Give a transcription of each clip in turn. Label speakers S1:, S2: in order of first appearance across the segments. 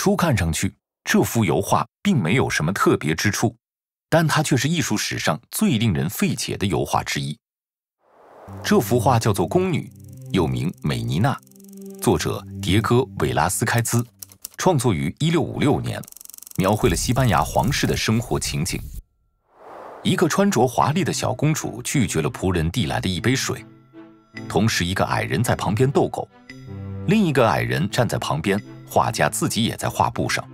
S1: 初看上去，这幅油画并没有什么特别之处，但它却是艺术史上最令人费解的油画之一。这幅画叫做《宫女》，又名《美妮娜》，作者迭戈·韦拉斯开兹，创作于1656年，描绘了西班牙皇室的生活情景。一个穿着华丽的小公主拒绝了仆人递来的一杯水，同时一个矮人在旁边逗狗，另一个矮人站在旁边，画家自己也在画布上，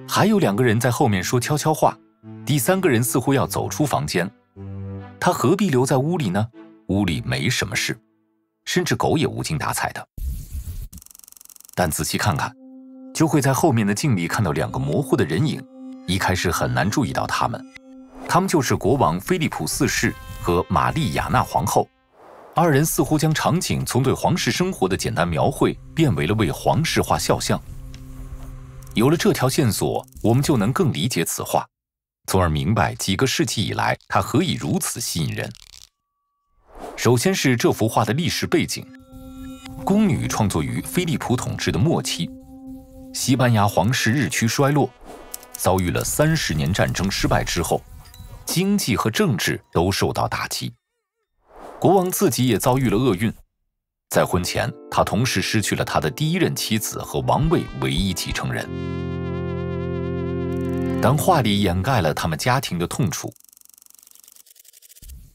S1: 还有2个人在后面说悄悄话，第3个人似乎要走出房间。他何必留在屋里呢？屋里没什么事，甚至狗也无精打采的。但仔细看看，就会在后面的镜里看到2个模糊的人影，一开始很难注意到他们。他们就是国王菲利普4世和玛丽亚娜皇后。2人似乎将场景从对皇室生活的简单描绘变为了为皇室画肖像。有了这条线索，我们就能更理解此画，从而明白几个世纪以来它何以如此吸引人。首先是这幅画的历史背景。宫女创作于菲利普统治的末期，西班牙皇室日趋衰落，遭遇了30年战争失败之后，经济和政治都受到打击。国王自己也遭遇了厄运，在婚前，他同时失去了他的第1任妻子和王位唯一继承人。但画里掩盖了他们家庭的痛楚，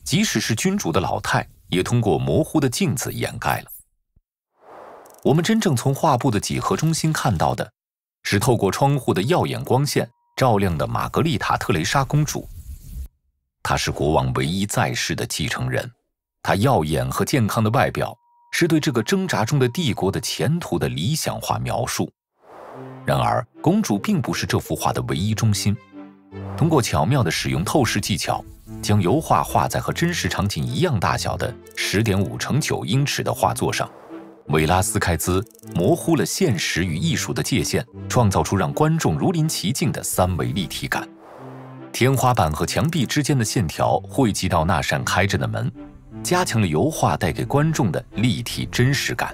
S1: 即使是君主的老态，也通过模糊的镜子掩盖了。我们真正从画布的几何中心看到的，是透过窗户的耀眼光线照亮的玛格丽塔·特蕾莎公主。她是国王唯一在世的继承人，她耀眼和健康的外表是对这个挣扎中的帝国的前途的理想化描述。然而，公主并不是这幅画的唯一中心。通过巧妙地使用透视技巧，将油画画在和真实场景一样大小的10.5×9英尺的画作上，韦拉斯开兹模糊了现实与艺术的界限，创造出让观众如临其境的3维立体感。天花板和墙壁之间的线条汇集到那扇开着的门，加强了油画带给观众的立体真实感。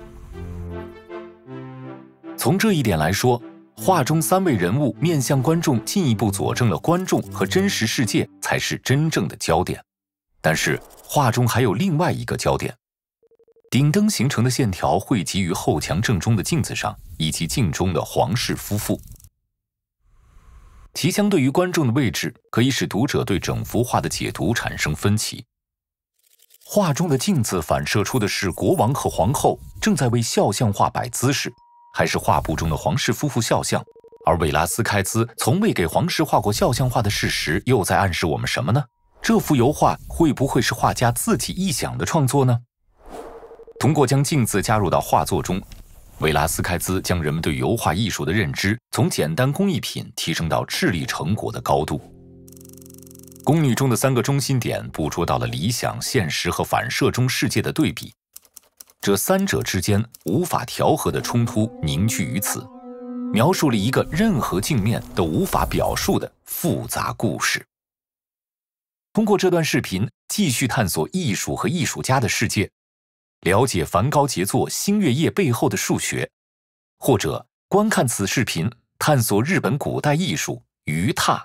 S1: 从这一点来说，画中3位人物面向观众，进一步佐证了观众和真实世界才是真正的焦点。但是画中还有另外一个焦点，顶灯形成的线条汇集于后墙正中的镜子上，以及镜中的皇室夫妇。其相对于观众的位置，可以使读者对整幅画的解读产生分歧。画中的镜子反射出的是国王和皇后正在为肖像画摆姿势，还是画布中的皇室夫妇肖像？而韦拉斯开兹从未给皇室画过肖像画的事实，又在暗示我们什么呢？这幅油画会不会是画家自己臆想的创作呢？通过将镜子加入到画作中，韦拉斯开兹将人们对油画艺术的认知从简单工艺品提升到智力成果的高度。宫女中的3个中心点捕捉到了理想、现实和反射中世界的对比，这3者之间无法调和的冲突凝聚于此，描述了一个任何镜面都无法表述的复杂故事。通过这段视频，继续探索艺术和艺术家的世界，了解梵高杰作《星月夜》背后的数学，或者观看此视频，探索日本古代艺术鱼拓。